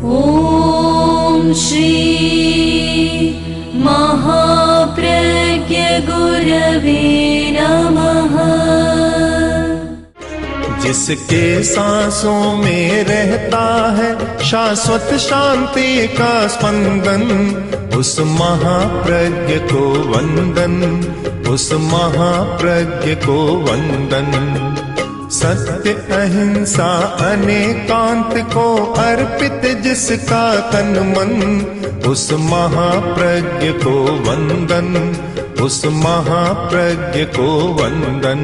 ॐ श्री महाप्रज्ञ गुरवे नमः। जिसके सांसों में रहता है शाश्वत शांति का स्पंदन, उस महाप्रज्ञ को वंदन, उस महाप्रज्ञ को वंदन। सत्य अहिंसा अनेकांत को अर्पित जिसका तन मन, उस महाप्रज्ञ को वंदन, उस महाप्रज्ञ को वंदन।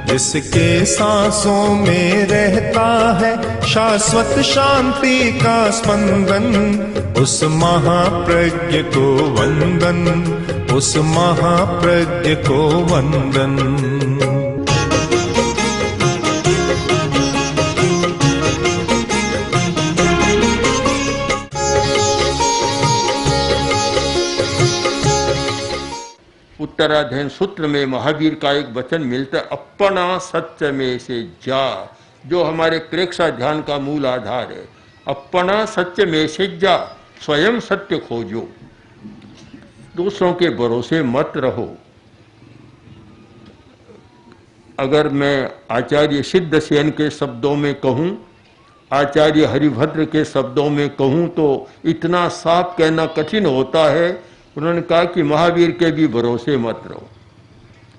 जिसके सांसों में रहता है शाश्वत शांति का स्पंदन, उस महाप्रज्ञ को वंदन, उस महाप्रज्ञ को वंदन। उत्तराध्ययन सूत्र में महावीर का एक वचन मिलता है, अपना सत्य में से जा, जो हमारे प्रेक्षा ध्यान का मूल आधार है। अपना सत्य में से जा, स्वयं सत्य खोजो, दूसरों के भरोसे मत रहो। अगर मैं आचार्य सिद्धसेन के शब्दों में कहूं, आचार्य हरिभद्र के शब्दों में कहूं, तो इतना साफ कहना कठिन होता है। उन्होंने कहा कि महावीर के भी भरोसे मत रहो।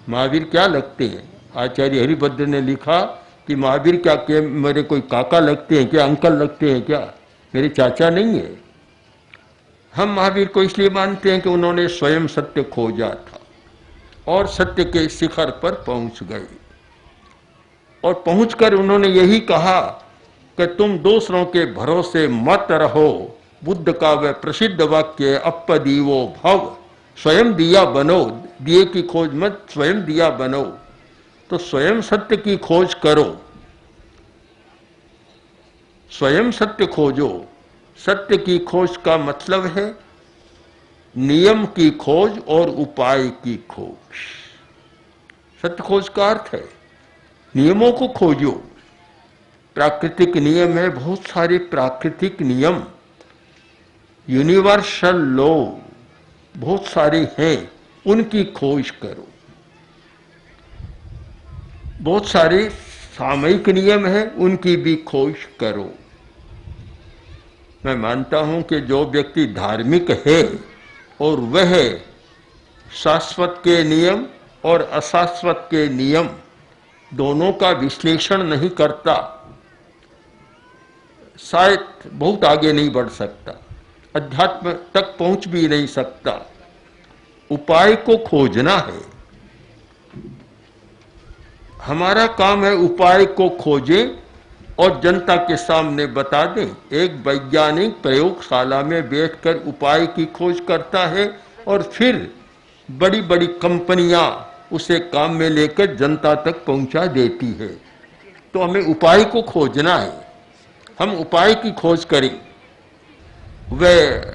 महावीर क्या लगते हैं? आचार्य हरिभद्र ने लिखा कि महावीर क्या के मेरे कोई काका लगते हैं क्या, अंकल लगते हैं क्या, मेरे चाचा नहीं है। हम महावीर को इसलिए मानते हैं कि उन्होंने स्वयं सत्य खोजा था और सत्य के शिखर पर पहुंच गए, और पहुंचकर उन्होंने यही कहा कि तुम दूसरों के भरोसे मत रहो। बुद्ध का वह प्रसिद्ध वाक्य, अपदीवो भव, स्वयं दिया बनो, दिए की खोज मत, स्वयं दिया बनो। तो स्वयं सत्य की खोज करो, स्वयं सत्य खोजो। सत्य की खोज का मतलब है नियम की खोज और उपाय की खोज। सत्य खोज का अर्थ है नियमों को खोजो। प्राकृतिक नियम है, बहुत सारे प्राकृतिक नियम, यूनिवर्सल लॉ बहुत सारे हैं, उनकी खोज करो। बहुत सारे सामयिक नियम हैं, उनकी भी खोज करो। मैं मानता हूं कि जो व्यक्ति धार्मिक है और वह शाश्वत के नियम और अशाश्वत के नियम दोनों का विश्लेषण नहीं करता, शायद बहुत आगे नहीं बढ़ सकता, अध्यात्म तक पहुंच भी नहीं सकता। उपाय को खोजना है, हमारा काम है उपाय को खोजें और जनता के सामने बता दें। एक वैज्ञानिक प्रयोगशाला में बैठकर उपाय की खोज करता है और फिर बड़ी बड़ी कंपनियां उसे काम में लेकर जनता तक पहुंचा देती है। तो हमें उपाय को खोजना है, हम उपाय की खोज करें। वह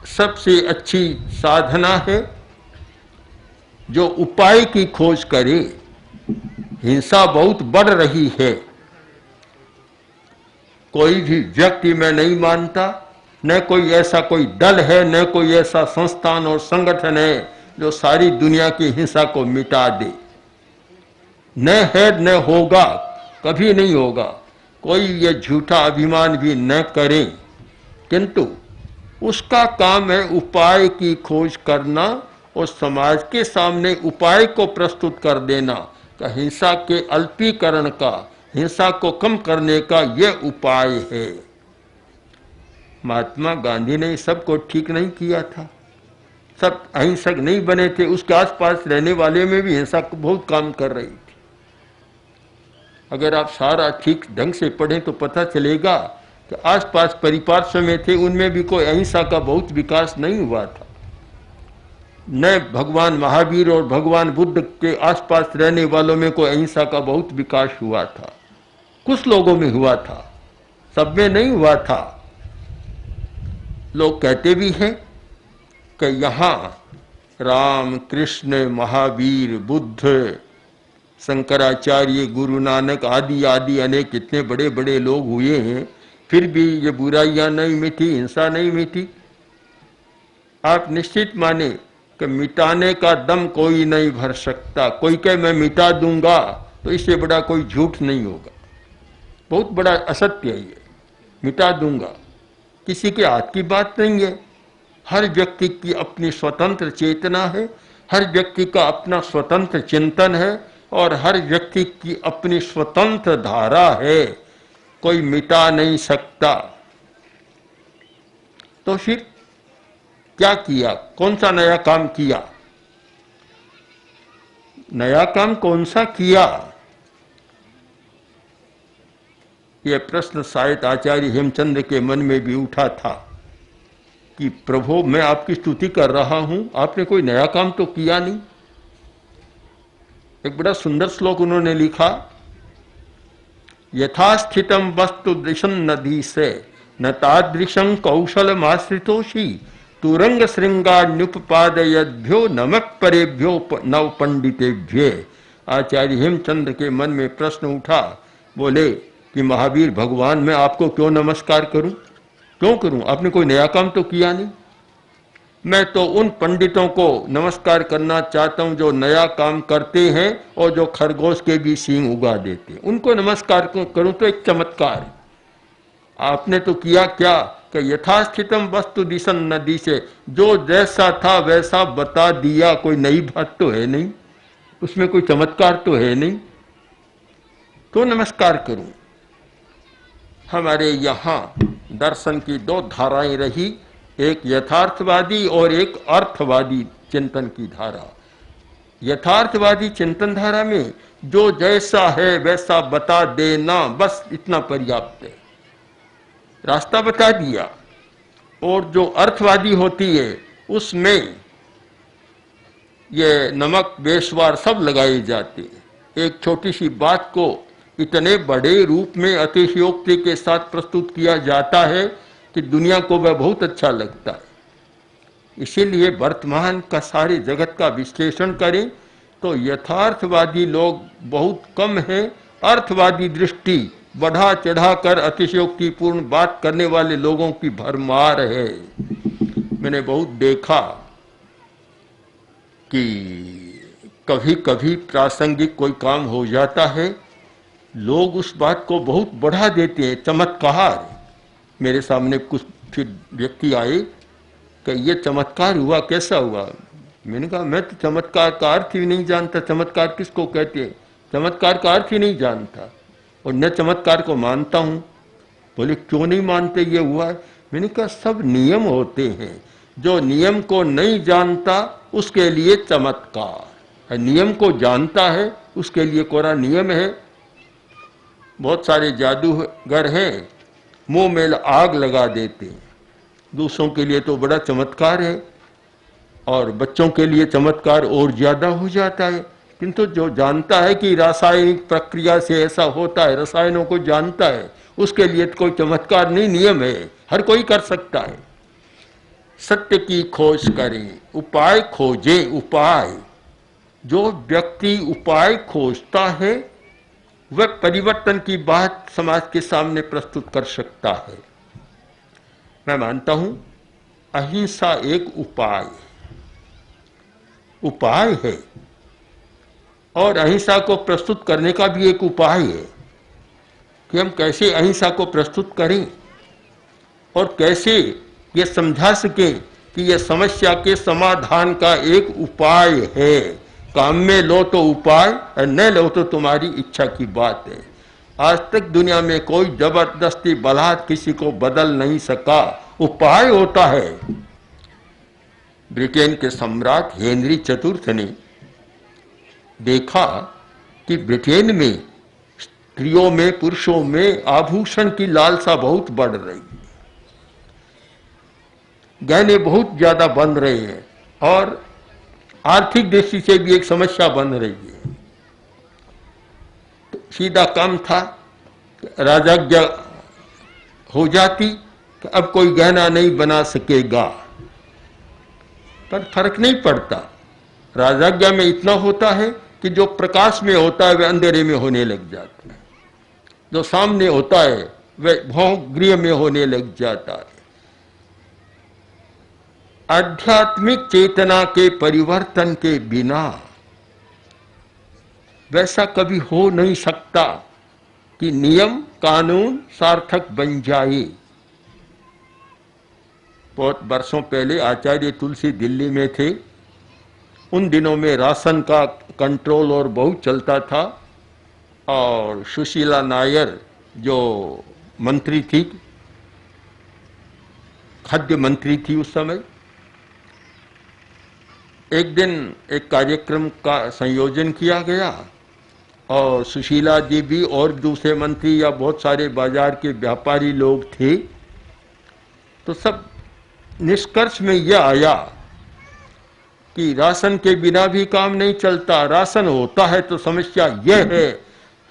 सबसे अच्छी साधना है जो उपाय की खोज करे। हिंसा बहुत बढ़ रही है, कोई भी व्यक्ति मैं नहीं मानता, न कोई ऐसा कोई दल है, न कोई ऐसा संस्थान और संगठन है जो सारी दुनिया की हिंसा को मिटा दे। न है न होगा, कभी नहीं होगा। कोई ये झूठा अभिमान भी न करे, किंतु उसका काम है उपाय की खोज करना और समाज के सामने उपाय को प्रस्तुत कर देना कि हिंसा के अल्पीकरण का, हिंसा को कम करने का यह उपाय है। महात्मा गांधी ने सबको ठीक नहीं किया था, सब अहिंसक नहीं बने थे। उसके आसपास रहने वाले में भी हिंसा को बहुत काम कर रही थी। अगर आप सारा ठीक ढंग से पढ़ें तो पता चलेगा कि आसपास परिपार्श्व में थे उनमें भी कोई अहिंसा का बहुत विकास नहीं हुआ था। न भगवान महावीर और भगवान बुद्ध के आसपास रहने वालों में कोई अहिंसा का बहुत विकास हुआ था। कुछ लोगों में हुआ था, सब में नहीं हुआ था। लोग कहते भी हैं कि यहाँ राम, कृष्ण, महावीर, बुद्ध, शंकराचार्य, गुरु नानक आदि आदि अनेक इतने बड़े बड़े लोग हुए हैं, फिर भी ये बुराइयां नहीं मिटी, हिंसा नहीं मिटी। आप निश्चित माने कि मिटाने का दम कोई नहीं भर सकता। कोई कहे मैं मिटा दूंगा तो इससे बड़ा कोई झूठ नहीं होगा। बहुत बड़ा असत्य है ये, मिटा दूंगा किसी के हाथ की बात नहीं है। हर व्यक्ति की अपनी स्वतंत्र चेतना है, हर व्यक्ति का अपना स्वतंत्र चिंतन है और हर व्यक्ति की अपनी स्वतंत्र धारा है, कोई मिटा नहीं सकता। तो फिर क्या किया, कौन सा नया काम किया? नया काम कौन सा किया? यह प्रश्न शायद आचार्य हेमचंद्र के मन में भी उठा था कि प्रभु मैं आपकी स्तुति कर रहा हूं, आपने कोई नया काम तो किया नहीं। एक बड़ा सुंदर श्लोक उन्होंने लिखा, यथास्थितम वस्तु दृशं नदी से न तादृशं कौशलमाश्रितोषि तुरंग श्रृंगान्युपादयद्भ्यो नमक परेभ्यो नव पंडितेभ्ये। आचार्य हेमचंद्र के मन में प्रश्न उठा, बोले कि महावीर भगवान मैं आपको क्यों नमस्कार करूं, क्यों करूं? आपने कोई नया काम तो किया नहीं। मैं तो उन पंडितों को नमस्कार करना चाहता हूं जो नया काम करते हैं और जो खरगोश के भी सींग उगा देते हैं, उनको नमस्कार करूं तो एक चमत्कार। आपने तो किया क्या कि यथास्थितम वस्तु दिशन नदी से, जो जैसा था वैसा बता दिया, कोई नई बात तो है नहीं, उसमें कोई चमत्कार तो है नहीं, तो नमस्कार करूं। हमारे यहाँ दर्शन की दो धाराएं रही, एक यथार्थवादी और एक अर्थवादी चिंतन की धारा। यथार्थवादी चिंतन धारा में जो जैसा है वैसा बता देना, बस इतना पर्याप्त है, रास्ता बता दिया। और जो अर्थवादी होती है उसमें ये नमक बेशवार सब लगाए जाते हैं। एक छोटी सी बात को इतने बड़े रूप में अतिशयोक्ति के साथ प्रस्तुत किया जाता है कि दुनिया को वह बहुत अच्छा लगता है। इसीलिए वर्तमान का सारे जगत का विश्लेषण करें तो यथार्थवादी लोग बहुत कम हैं, अर्थवादी दृष्टि बढ़ा चढ़ाकर अतिशयोक्तिपूर्ण बात करने वाले लोगों की भरमार है। मैंने बहुत देखा कि कभी कभी प्रासंगिक कोई काम हो जाता है, लोग उस बात को बहुत बढ़ा देते हैं, चमत्कार। मेरे सामने कुछ फिर व्यक्ति आए कि ये चमत्कार हुआ, कैसा हुआ? मैंने कहा मैं तो चमत्कार का अर्थ ही नहीं जानता, चमत्कार किसको कहते हैं, चमत्कार का अर्थ ही नहीं जानता और न चमत्कार को मानता हूं। बोले क्यों नहीं मानते, ये हुआ है? मैंने कहा सब नियम होते हैं, जो नियम को नहीं जानता उसके लिए चमत्कार है, नियम को जानता है उसके लिए कोरा नियम है। बहुत सारे जादूगर हैं, मुंह में आग लगा देते हैं, दूसरों के लिए तो बड़ा चमत्कार है और बच्चों के लिए चमत्कार और ज्यादा हो जाता है। किंतु जो जानता है कि रासायनिक प्रक्रिया से ऐसा होता है, रसायनों को जानता है, उसके लिए तो कोई चमत्कार नहीं, नियम है, हर कोई कर सकता है। सत्य की खोज करें, उपाय खोजें, उपाय। जो व्यक्ति उपाय खोजता है वह परिवर्तन की बात समाज के सामने प्रस्तुत कर सकता है। मैं मानता हूं अहिंसा एक उपाय है और अहिंसा को प्रस्तुत करने का भी एक उपाय है कि हम कैसे अहिंसा को प्रस्तुत करें और कैसे ये समझा सकें कि यह समस्या के समाधान का एक उपाय है। काम में लो तो उपाय और न लो तो तुम्हारी इच्छा की बात है। आज तक दुनिया में कोई जबरदस्ती बलात् किसी को बदल नहीं सका, उपाय होता है। ब्रिटेन के सम्राट हेनरी चतुर्थ ने देखा कि ब्रिटेन में स्त्रियों में, पुरुषों में आभूषण की लालसा बहुत बढ़ रही है, गहने बहुत ज्यादा बन रहे हैं और आर्थिक दृष्टि से भी एक समस्या बन रही है। तो सीधा काम था, राजाज्ञा हो जाती कि अब कोई गहना नहीं बना सकेगा, पर फर्क नहीं पड़ता। राजाज्ञा में इतना होता है कि जो प्रकाश में होता है वह अंधेरे में होने लग जाता है, जो सामने होता है वह भोगगृह में होने लग जाता है। आध्यात्मिक चेतना के परिवर्तन के बिना वैसा कभी हो नहीं सकता कि नियम कानून सार्थक बन जाए। बहुत वर्षों पहले आचार्य तुलसी दिल्ली में थे। उन दिनों में राशन का कंट्रोल और बहुत चलता था और सुशीला नायर जो मंत्री थी, खाद्य मंत्री थी उस समय, एक दिन एक कार्यक्रम का संयोजन किया गया और सुशीला जी भी और दूसरे मंत्री या बहुत सारे बाजार के व्यापारी लोग थे। तो सब निष्कर्ष में यह आया कि राशन के बिना भी काम नहीं चलता, राशन होता है तो समस्या यह है।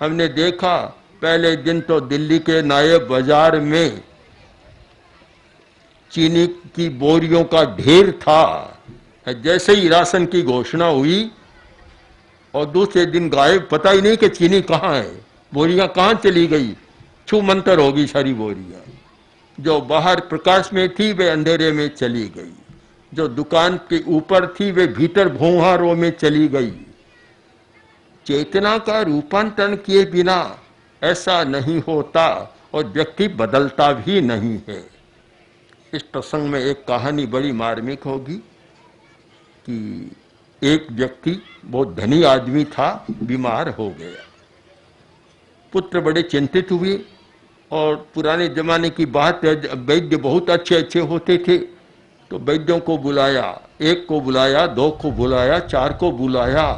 हमने देखा पहले दिन तो दिल्ली के नायब बाजार में चीनी की बोरियों का ढेर था। जैसे ही राशन की घोषणा हुई और दूसरे दिन गायब, पता ही नहीं कि चीनी कहाँ है, बोरियां कहाँ चली गई, छू मंतर होगी सारी बोरियां। जो बाहर प्रकाश में थी वे अंधेरे में चली गई, जो दुकान के ऊपर थी वे भीतर भोंहारों में चली गई। चेतना का रूपांतरण किए बिना ऐसा नहीं होता और व्यक्ति बदलता भी नहीं है। इस प्रसंग में एक कहानी बड़ी मार्मिक होगी कि एक व्यक्ति बहुत धनी आदमी था, बीमार हो गया। पुत्र बड़े चिंतित हुए और पुराने जमाने की बात है, वैद्य बहुत अच्छे अच्छे होते थे, तो वैद्यों को बुलाया, एक को बुलाया, दो को बुलाया, चार को बुलाया,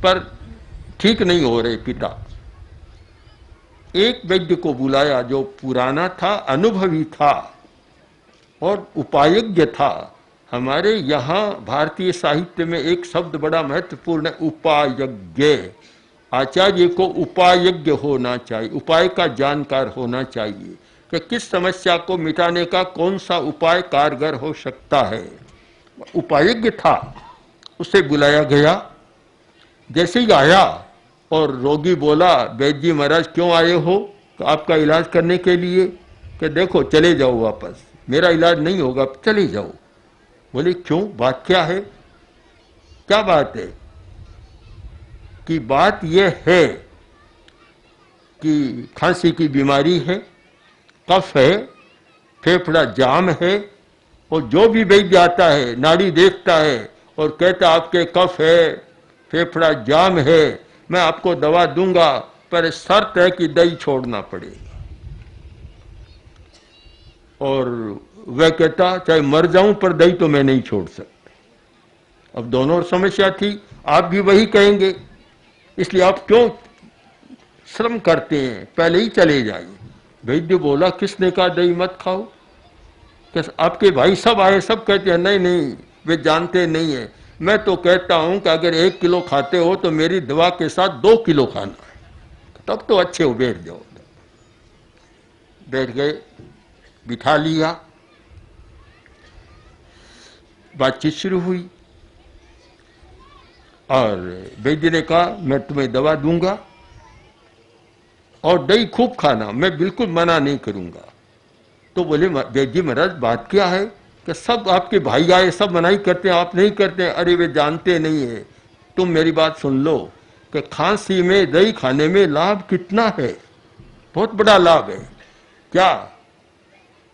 पर ठीक नहीं हो रहे पिता। एक वैद्य को बुलाया जो पुराना था, अनुभवी था और उपायज्ञ था। हमारे यहाँ भारतीय साहित्य में एक शब्द बड़ा महत्वपूर्ण है, उपायज्ञ। आचार्य को उपायज्ञ होना चाहिए, उपाय का जानकार होना चाहिए कि किस समस्या को मिटाने का कौन सा उपाय कारगर हो सकता है। उपायज्ञ था, उसे बुलाया गया। जैसे ही आया और रोगी बोला, वैद्य जी महाराज क्यों आए हो? तो आपका इलाज करने के लिए। कि देखो चले जाओ वापस, मेरा इलाज नहीं होगा, चले जाओ। बोले क्यों, बात क्या है? क्या बात है? कि बात यह है कि खांसी की बीमारी है, कफ है, फेफड़ा जाम है, और जो भी वैद्य आता है नाड़ी देखता है और कहता आपके कफ है, फेफड़ा जाम है, मैं आपको दवा दूंगा, पर शर्त है कि दही छोड़ना पड़ेगा। और वह कहता चाहे मर जाऊं पर दही तो मैं नहीं छोड़ सकता। अब दोनों समस्या थी, आप भी वही कहेंगे, इसलिए आप क्यों श्रम करते हैं, पहले ही चले जाइए। वैद्य बोला किसने कहा दही मत खाओ? कि आपके भाई सब आए, सब कहते हैं नहीं नहीं, वे जानते नहीं है। मैं तो कहता हूं कि अगर 1 किलो खाते हो तो मेरी दवा के साथ 2 किलो खाना है, तब तो अच्छे हो, बैठ जाओ। बैठ गए, बिठा लिया, बातचीत शुरू हुई और वैद्य ने कहा मैं तुम्हें दवा दूंगा और दही खूब खाना, मैं बिल्कुल मना नहीं करूंगा। तो बोले वैद्य महाराज बात क्या है? कि सब आपके भाई आए, सब मनाही करते हैं, आप नहीं करते हैं। अरे वे जानते नहीं है, तुम मेरी बात सुन लो कि खांसी में दही खाने में लाभ कितना है, बहुत बड़ा लाभ है। क्या?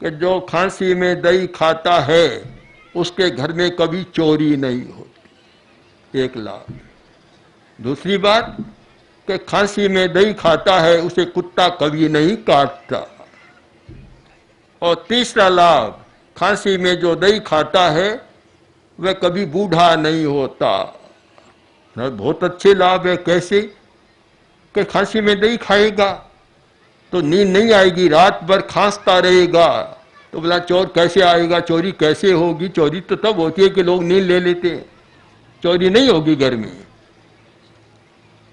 कि जो खांसी में दही खाता है उसके घर में कभी चोरी नहीं होती, एक लाभ। दूसरी बात कि खांसी में दही खाता है उसे कुत्ता कभी नहीं काटता। और तीसरा लाभ, खांसी में जो दही खाता है वह कभी बूढ़ा नहीं होता। बहुत अच्छे लाभ है। कैसे? कि खांसी में दही खाएगा तो नींद नहीं आएगी, रात भर खांसता रहेगा। तो बोला चोर कैसे आएगा, चोरी कैसे होगी? चोरी तो तब होती है कि लोग नींद ले लेते हैं, चोरी नहीं होगी घर में।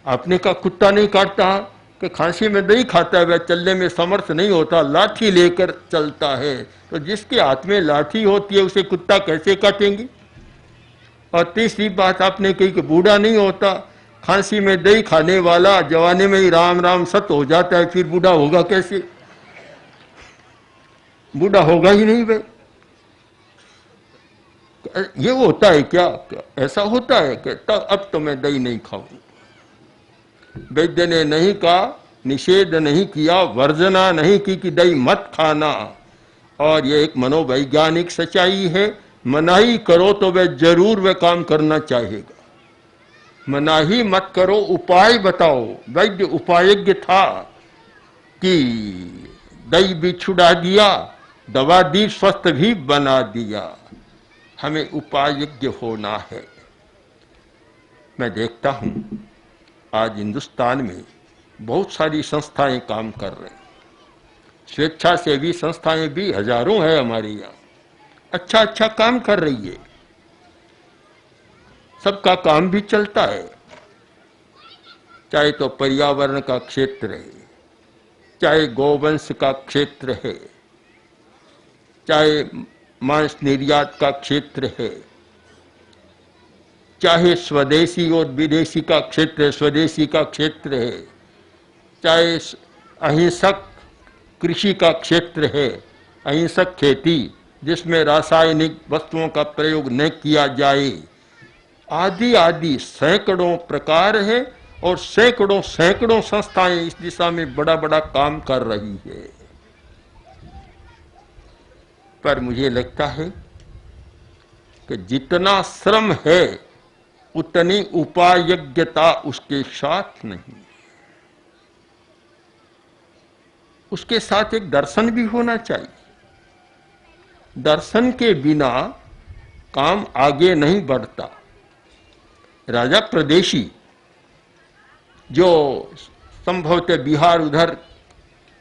आपने कहा कुत्ता नहीं काटता, कि खांसी में दही खाता है वह चलने में समर्थ नहीं होता, लाठी लेकर चलता है। तो जिसके हाथ में लाठी होती है उसे कुत्ता कैसे काटेंगे? और तीसरी बात आपने कही कि बूढ़ा नहीं होता। खांसी में दही खाने वाला जवानी में ही राम राम सत हो जाता है, फिर बूढ़ा होगा कैसे? बूढ़ा होगा ही नहीं वे। ये होता है क्या? ऐसा होता है कि तब अब तो मैं दही नहीं खाऊं। वैद्य ने नहीं कहा, निषेध नहीं किया, वर्जना नहीं की कि दही मत खाना। और ये एक मनोवैज्ञानिक सच्चाई है, मनाही करो तो वह जरूर वह काम करना चाहेगा। मनाही मत करो, उपाय बताओ। वैद्य उपायज्ञ था कि दही भी छुड़ा दिया, दवा दी, स्वस्थ भी बना दिया। हमें उपायज्ञ होना है। मैं देखता हूं आज हिंदुस्तान में बहुत सारी संस्थाएं काम कर रही हैं, स्वेच्छासेवी संस्थाएं भी हजारों हैं हमारे यहाँ, अच्छा अच्छा काम कर रही है। सबका काम भी चलता है, चाहे तो पर्यावरण का क्षेत्र है, चाहे गौवंश का क्षेत्र है, चाहे मांस निर्यात का क्षेत्र है, चाहे स्वदेशी और विदेशी का क्षेत्र है, स्वदेशी का क्षेत्र है, चाहे अहिंसक कृषि का क्षेत्र है, अहिंसक खेती जिसमें रासायनिक वस्तुओं का प्रयोग न किया जाए, आदि आदि सैकड़ों प्रकार है। और सैकड़ों सैकड़ों संस्थाएं इस दिशा में बड़ा बड़ा काम कर रही है। पर मुझे लगता है कि जितना श्रम है उतनी उपायज्ञता उसके साथ नहीं। उसके साथ एक दर्शन भी होना चाहिए। दर्शन के बिना काम आगे नहीं बढ़ता। राजा प्रदेशी जो संभवतः बिहार उधर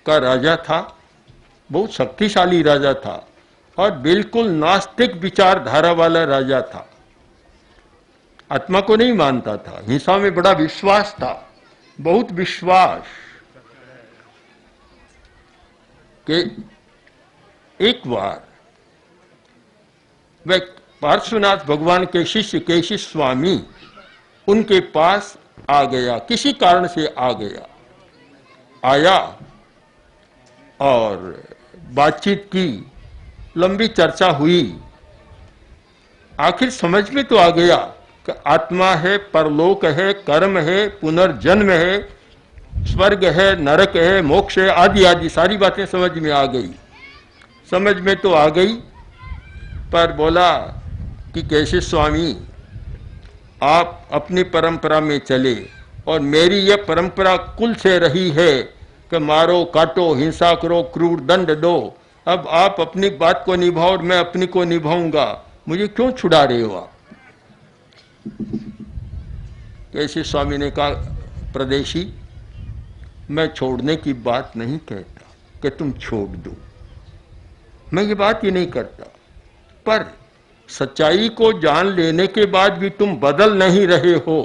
का राजा था, बहुत शक्तिशाली राजा था और बिल्कुल नास्तिक विचारधारा वाला राजा था। आत्मा को नहीं मानता था, हिंसा में बड़ा विश्वास था, बहुत विश्वास। कि एक बार वह पार्श्वनाथ भगवान के शिष्य केशी स्वामी उनके पास आ गया, किसी कारण से आ गया, आया और बातचीत की, लंबी चर्चा हुई। आखिर समझ में तो आ गया कि आत्मा है, परलोक है, कर्म है, पुनर्जन्म है, स्वर्ग है, नरक है, मोक्ष है, आदि आदि सारी बातें समझ में आ गई। समझ में तो आ गई, पर बोला कि कैसे स्वामी आप अपनी परंपरा में चले और मेरी यह परंपरा कुल से रही है कि मारो, काटो, हिंसा करो, क्रूर दंड दो। अब आप अपनी बात को निभाओ और मैं अपनी को निभाऊंगा, मुझे क्यों छुड़ा रहे हो आप? कैसे स्वामी ने कहा, प्रदेशी मैं छोड़ने की बात नहीं कहता कि तुम छोड़ दो, मैं ये बात ही नहीं करता, पर सच्चाई को जान लेने के बाद भी तुम बदल नहीं रहे हो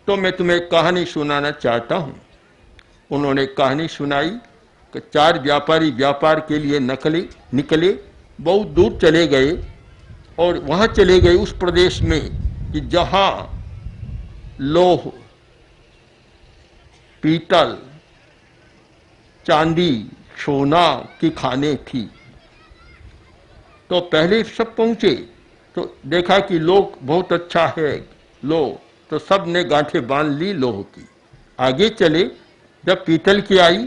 तो मैं तुम्हें एक कहानी सुनाना चाहता हूं। उन्होंने कहानी सुनाई कि 4 व्यापारी व्यापार के लिए निकले, बहुत दूर चले गए और वहां चले गए उस प्रदेश में कि जहां लोह, पीतल, चांदी, सोना की खानें थी। तो पहले सब पहुंचे तो देखा कि लोग बहुत अच्छा है, लो, तो सब ने गांठें बांध ली लोह की। आगे चले, जब पीतल की आई,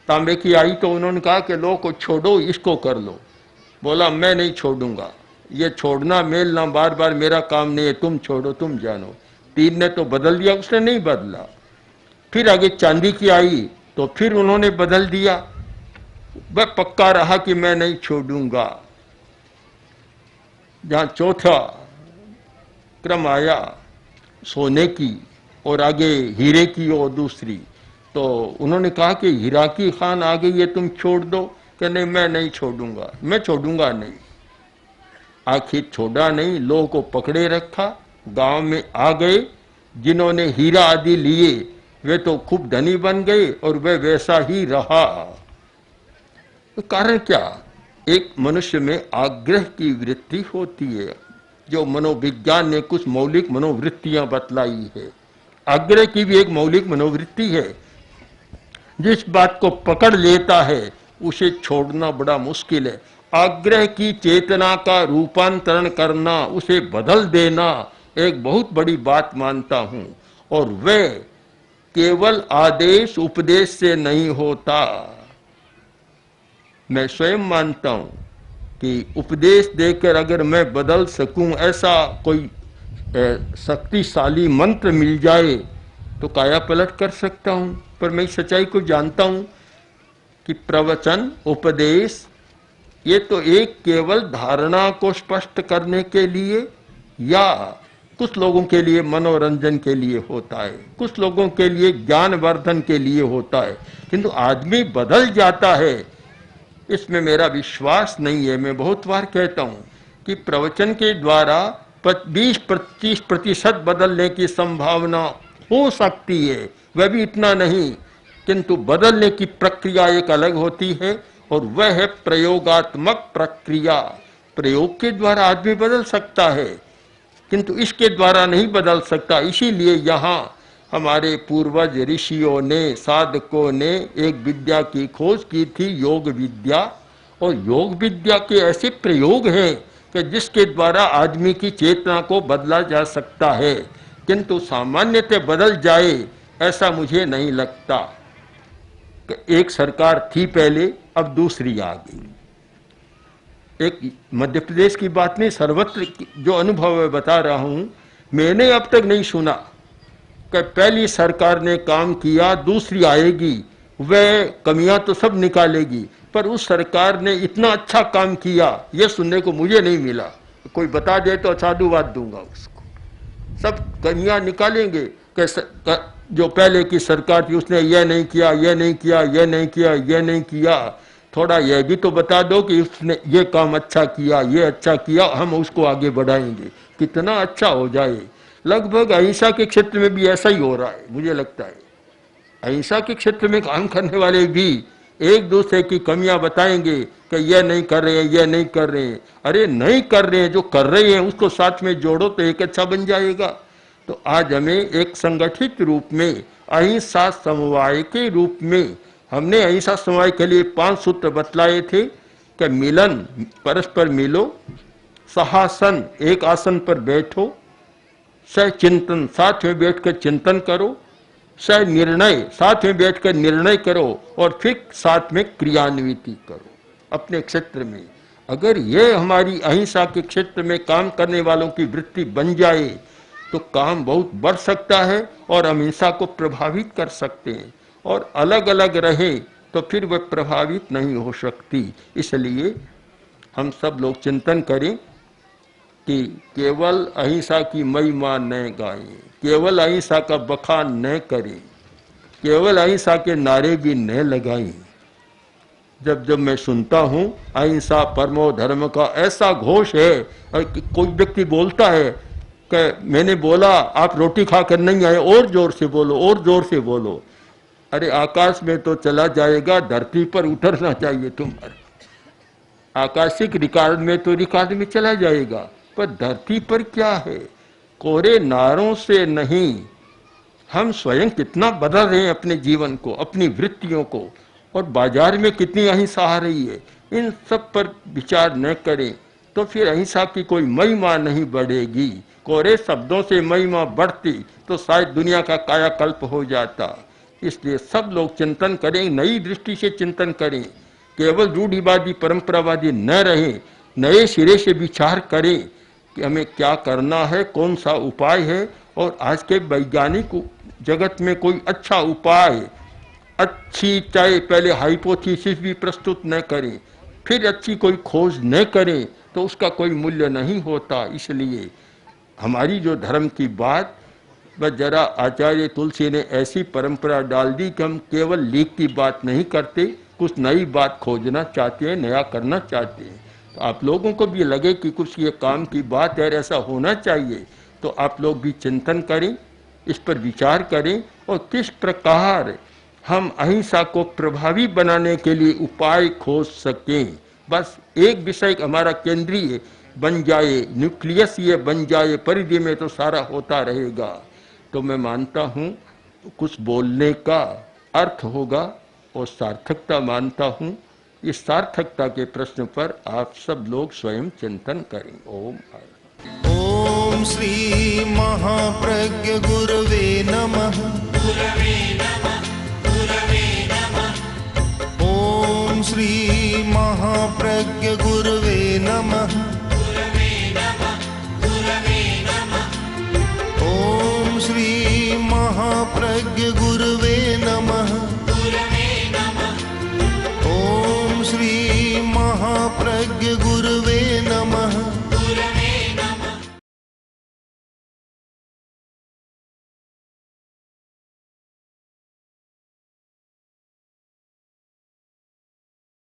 तांबे की आई, तो उन्होंने कहा कि लो को छोड़ो, इसको कर लो। बोला मैं नहीं छोड़ूंगा, ये छोड़ना मेलना बार बार मेरा काम नहीं है, तुम छोड़ो, तुम जानो। 3 ने तो बदल दिया, उसने नहीं बदला। फिर आगे चांदी की आई तो फिर उन्होंने बदल दिया, वह पक्का रहा कि मैं नहीं छोड़ूंगा। जहां चौथा क्रम आया सोने की और आगे हीरे की और दूसरी, तो उन्होंने कहा कि हीरा की खान आ गई है, तुम छोड़ दो। कि नहीं मैं नहीं छोड़ूंगा, मैं छोड़ूंगा नहीं। आखिर छोड़ा नहीं, लोह को पकड़े रखा, गांव में आ गए। जिन्होंने हीरा आदि लिए वे तो खूब धनी बन गए और वे वैसा ही रहा। तो कारण क्या? एक मनुष्य में आग्रह की वृत्ति होती है, जो मनोविज्ञान ने कुछ मौलिक मनोवृत्तियां बतलाई है। आग्रह की भी एक मौलिक मनोवृत्ति है। जिस बात को पकड़ लेता है उसे छोड़ना बड़ा मुश्किल है। आग्रह की चेतना का रूपांतरण करना, उसे बदल देना एक बहुत बड़ी बात मानता हूं। और वह केवल आदेश उपदेश से नहीं होता। मैं स्वयं मानता हूं कि उपदेश देकर अगर मैं बदल सकूं, ऐसा कोई शक्तिशाली मंत्र मिल जाए तो काया पलट कर सकता हूं। पर मैं सच्चाई को जानता हूं कि प्रवचन उपदेश ये तो एक केवल धारणा को स्पष्ट करने के लिए या कुछ लोगों के लिए मनोरंजन के लिए होता है, कुछ लोगों के लिए ज्ञानवर्धन के लिए होता है, किंतु आदमी बदल जाता है इसमें मेरा विश्वास नहीं है। मैं बहुत बार कहता हूं कि प्रवचन के द्वारा 20-25% बदलने की संभावना हो सकती है, वह भी इतना नहीं, किंतु बदलने की प्रक्रिया एक अलग होती है और वह है प्रयोगात्मक प्रक्रिया। प्रयोग के द्वारा आदमी बदल सकता है किंतु इसके द्वारा नहीं बदल सकता। इसीलिए यहाँ हमारे पूर्वज ऋषियों ने, साधकों ने एक विद्या की खोज की थी, योग विद्या। और योग विद्या के ऐसे प्रयोग हैं कि जिसके द्वारा आदमी की चेतना को बदला जा सकता है, किंतु सामान्यतः बदल जाए ऐसा मुझे नहीं लगता। एक सरकार थी पहले, अब दूसरी आ गई। एक मध्य प्रदेश की बात नहीं, सर्वत्र जो अनुभव है बता रहा हूं। मैंने अब तक नहीं सुना कि पहली सरकार ने काम किया, दूसरी आएगी वह कमियां तो सब निकालेगी, पर उस सरकार ने इतना अच्छा काम किया यह सुनने को मुझे नहीं मिला। कोई बता दे तो साधुवाद दूंगा उसको। सब कमियां निकालेंगे कि जो पहले की सरकार थी उसने यह नहीं किया, यह नहीं किया, यह नहीं किया, यह नहीं किया। थोड़ा यह भी तो बता दो कि उसने ये काम अच्छा किया, ये अच्छा किया, हम उसको आगे बढ़ाएंगे, कितना अच्छा हो जाए। लगभग अहिंसा के क्षेत्र में भी ऐसा ही हो रहा है मुझे लगता है। अहिंसा के क्षेत्र में काम करने वाले भी एक दूसरे की कमियां बताएंगे कि यह नहीं कर रहे हैं, यह नहीं कर रहे हैं। अरे नहीं कर रहे हैं, जो कर रहे हैं उसको साथ में जोड़ो तो एक अच्छा बन जाएगा। तो आज हमें एक संगठित रूप में अहिंसा समवाय के रूप में, हमने अहिंसा समवाय के लिए 5 सूत्र बतलाए थे कि मिलन, परस्पर मिलो, सहासन, एक आसन पर बैठो, सह चिंतन, साथ में बैठकर चिंतन करो, सह निर्णय, साथ में बैठकर निर्णय करो, और फिर साथ में क्रियान्विति करो अपने क्षेत्र में। अगर यह हमारी अहिंसा के क्षेत्र में काम करने वालों की वृत्ति बन जाए तो काम बहुत बढ़ सकता है और हम अहिंसा को प्रभावित कर सकते हैं। और अलग अलग रहे तो फिर वह प्रभावित नहीं हो सकती। इसलिए हम सब लोग चिंतन करें कि केवल अहिंसा की महिमा न गाएं, केवल अहिंसा का बखान न करें, केवल अहिंसा के नारे भी न लगाएं। जब जब मैं सुनता हूं अहिंसा परमो धर्म का ऐसा घोष है, और कोई व्यक्ति बोलता है कि मैंने बोला आप रोटी खाकर नहीं आए, और जोर से बोलो, और जोर से बोलो। अरे आकाश में तो चला जाएगा, धरती पर उतरना चाहिए तुम्हारे। आकाशिक रिकॉर्ड में तो रिकॉर्ड में चला जाएगा, पर धरती पर क्या है? कोरे नारों से नहीं, हम स्वयं कितना बदल रहे हैं अपने जीवन को, अपनी वृत्तियों को, और बाजार में कितनी अहिंसा आ रही है। इन सब पर विचार न करें तो फिर अहिंसा की कोई महिमा नहीं बढ़ेगी। कोरे शब्दों से महिमा बढ़ती तो शायद दुनिया का कायाकल्प हो जाता। इसलिए सब लोग चिंतन करें, नई दृष्टि से चिंतन करें, केवल रूढ़िवादी परंपरावादी न रहें, नए सिरे से विचार करें कि हमें क्या करना है, कौन सा उपाय है। और आज के वैज्ञानिक जगत में कोई अच्छा उपाय, अच्छी चाहे पहले हाइपोथेसिस भी प्रस्तुत न करें, फिर अच्छी कोई खोज न करें तो उसका कोई मूल्य नहीं होता। इसलिए हमारी जो धर्म की बात, बस जरा आचार्य तुलसी ने ऐसी परंपरा डाल दी कि हम केवल लीक की बात नहीं करते, कुछ नई बात खोजना चाहते हैं, नया करना चाहते हैं। तो आप लोगों को भी लगे कि कुछ ये काम की बात है, ऐसा होना चाहिए, तो आप लोग भी चिंतन करें, इस पर विचार करें और किस प्रकार हम अहिंसा को प्रभावी बनाने के लिए उपाय खोज सकें। बस एक विषय हमारा केंद्रीय बन जाए, न्यूक्लियस ये बन जाए, परिधि में तो सारा होता रहेगा। तो मैं मानता हूँ कुछ बोलने का अर्थ होगा और सार्थकता मानता हूँ इस सार्थकता के प्रश्न पर आप सब लोग स्वयं चिंतन करें। ओम ओम श्री महाप्रज्ञ गुरवे नमः। ओम श्री महाप्रज्ञ गुरवे नमः। ओम श्री महाप्रज्ञ गुरवे नमः।